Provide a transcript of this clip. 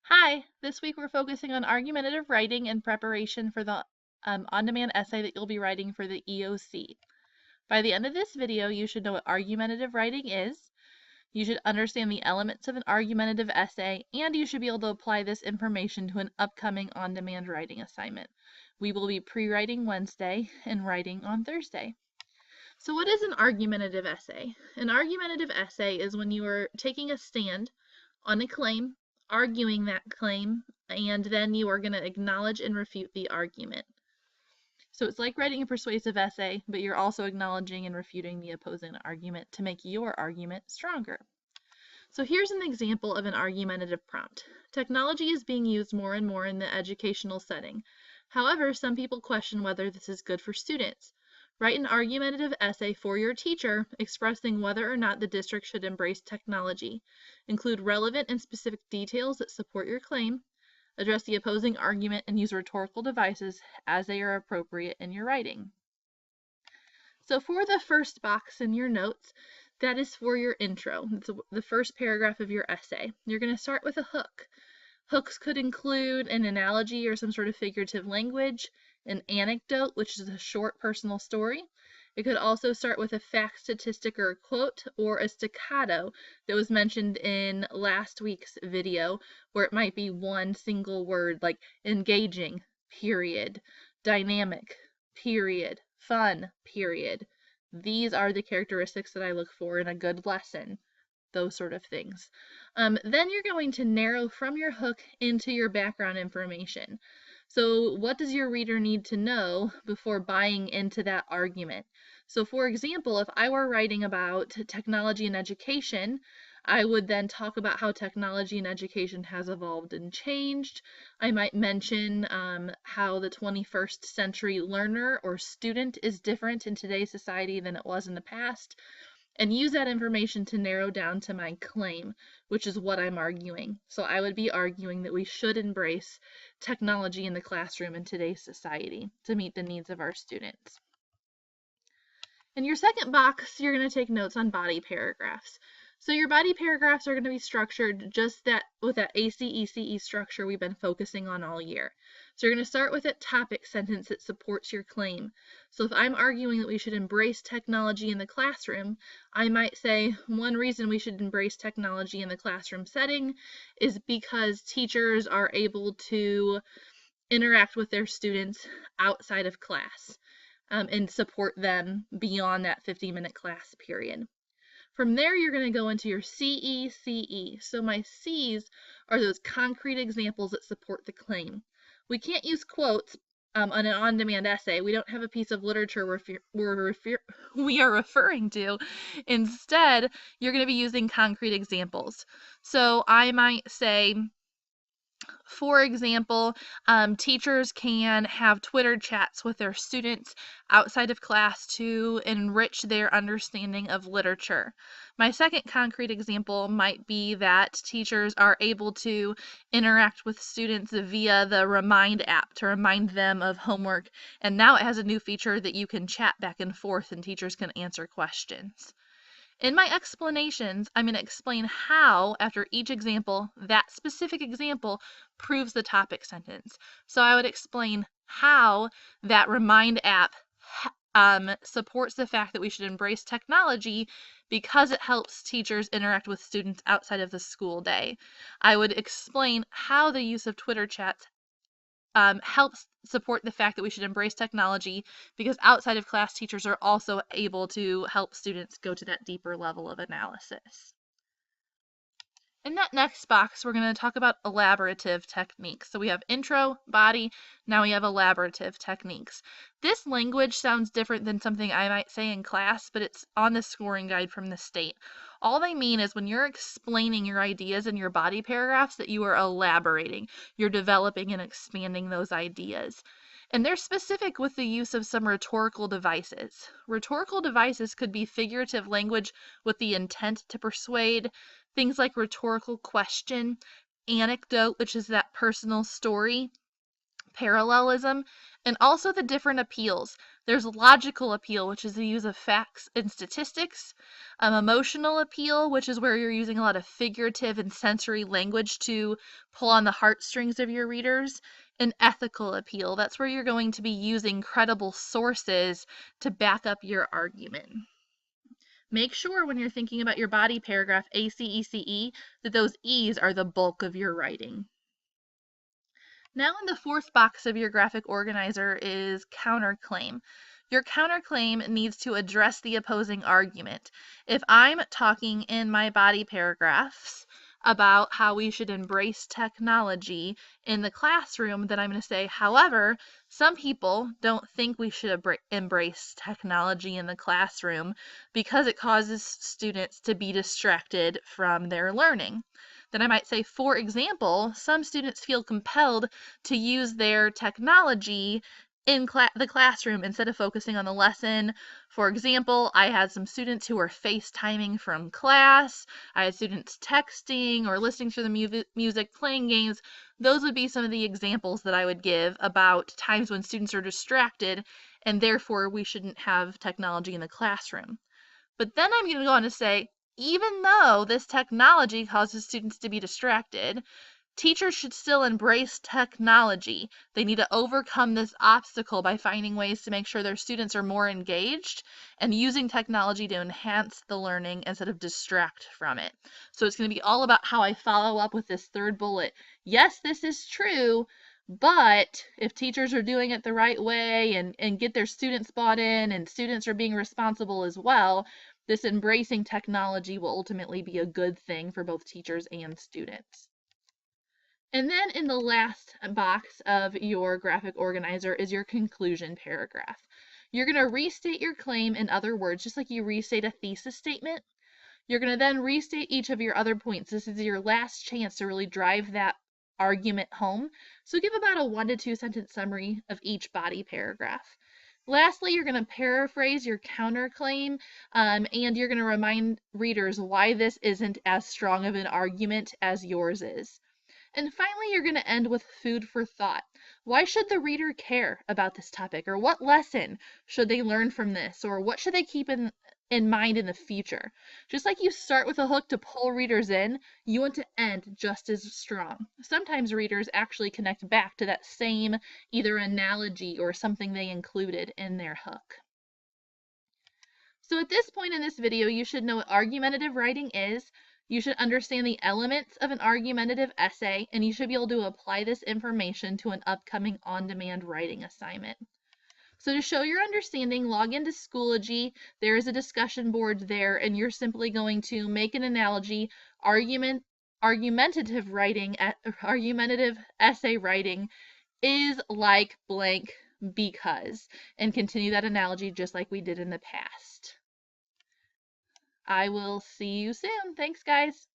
Hi, this week we're focusing on argumentative writing in preparation for the on-demand essay that you'll be writing for the EOC. By the end of this video, you should know what argumentative writing is, you should understand the elements of an argumentative essay, and you should be able to apply this information to an upcoming on-demand writing assignment. We will be pre-writing Wednesday and writing on Thursday. So what is an argumentative essay? An argumentative essay is when you are taking a stand on a claim, arguing that claim, and then you are going to acknowledge and refute the argument. So it's like writing a persuasive essay, but you're also acknowledging and refuting the opposing argument to make your argument stronger. So here's an example of an argumentative prompt. Technology is being used more and more in the educational setting. However, some people question whether this is good for students. Write an argumentative essay for your teacher expressing whether or not the district should embrace technology. Include relevant and specific details that support your claim. Address the opposing argument and use rhetorical devices as they are appropriate in your writing. So for the first box in your notes, that is for your intro. It's the first paragraph of your essay. You're going to start with a hook. Hooks could include an analogy or some sort of figurative language, an anecdote, which is a short personal story. It could also start with a fact, statistic, or a quote, or a staccato that was mentioned in last week's video, where it might be one single word like engaging, period, dynamic, period, fun, period. These are the characteristics that I look for in a good lesson. Those sort of things. Then you're going to narrow from your hook into your background information. So what does your reader need to know before buying into that argument? So for example, if I were writing about technology and education, I would then talk about how technology and education has evolved and changed. I might mention how the 21st century learner or student is different in today's society than it was in the past, and use that information to narrow down to my claim, which is what I'm arguing. So I would be arguing that we should embrace technology in the classroom in today's society to meet the needs of our students. In your second box, you're going to take notes on body paragraphs. So your body paragraphs are going to be structured just with that ACECE structure we've been focusing on all year. So you're going to start with a topic sentence that supports your claim. So if I'm arguing that we should embrace technology in the classroom, I might say one reason we should embrace technology in the classroom setting is because teachers are able to interact with their students outside of class and support them beyond that 50-minute class period. From there, you're going to go into your CECE. So my C's are those concrete examples that support the claim. We can't use quotes on an on-demand essay. We don't have a piece of literature we are referring to. Instead, you're going to be using concrete examples. So I might say, for example, teachers can have Twitter chats with their students outside of class to enrich their understanding of literature. My second concrete example might be that teachers are able to interact with students via the Remind app to remind them of homework, and now it has a new feature that you can chat back and forth and teachers can answer questions. In my explanations, I'm going to explain how, after each example, that specific example proves the topic sentence. So I would explain how that Remind app supports the fact that we should embrace technology because it helps teachers interact with students outside of the school day. I would explain how the use of Twitter chats helps support the fact that we should embrace technology because outside of class, teachers are also able to help students go to that deeper level of analysis. In that next box, we're going to talk about elaborative techniques. So we have intro, body, now we have elaborative techniques. This language sounds different than something I might say in class, but it's on the scoring guide from the state. All they mean is when you're explaining your ideas in your body paragraphs that you are elaborating. You're developing and expanding those ideas. And they're specific with the use of some rhetorical devices. Rhetorical devices could be figurative language with the intent to persuade, things like rhetorical question, anecdote, which is that personal story, parallelism, and also the different appeals. There's logical appeal, which is the use of facts and statistics. Emotional appeal, which is where you're using a lot of figurative and sensory language to pull on the heartstrings of your readers. And ethical appeal, that's where you're going to be using credible sources to back up your argument. Make sure when you're thinking about your body paragraph, ACECE, that those E's are the bulk of your writing. Now in the fourth box of your graphic organizer is counterclaim. Your counterclaim needs to address the opposing argument. If I'm talking in my body paragraphs about how we should embrace technology in the classroom, then I'm going to say, however, some people don't think we should embrace technology in the classroom because it causes students to be distracted from their learning. Then I might say, for example, some students feel compelled to use their technology in the classroom instead of focusing on the lesson. For example, I had some students who were FaceTiming from class. I had students texting or listening to the music, playing games. Those would be some of the examples that I would give about times when students are distracted and therefore we shouldn't have technology in the classroom. But then I'm going to go on to say, even though this technology causes students to be distracted, teachers should still embrace technology. They need to overcome this obstacle by finding ways to make sure their students are more engaged and using technology to enhance the learning instead of distract from it. So it's going to be all about how I follow up with this third bullet. Yes, this is true, but if teachers are doing it the right way and get their students bought in and students are being responsible as well, this embracing technology will ultimately be a good thing for both teachers and students. And then in the last box of your graphic organizer is your conclusion paragraph. You're going to restate your claim in other words, just like you restate a thesis statement. You're going to then restate each of your other points. This is your last chance to really drive that argument home. So give about a 1 to 2 sentence summary of each body paragraph. Lastly, you're going to paraphrase your counterclaim, and you're going to remind readers why this isn't as strong of an argument as yours is. And finally, you're going to end with food for thought. Why should the reader care about this topic? Or what lesson should they learn from this? Or what should they keep in mind in the future? Just like you start with a hook to pull readers in, you want to end just as strong. Sometimes readers actually connect back to that same either analogy or something they included in their hook. So at this point in this video, you should know what argumentative writing is. You should understand the elements of an argumentative essay, and you should be able to apply this information to an upcoming on-demand writing assignment. So to show your understanding, log into Schoology. There is a discussion board there, and you're simply going to make an analogy. Argumentative essay writing is like blank because, and continue that analogy just like we did in the past. I will see you soon. Thanks, guys.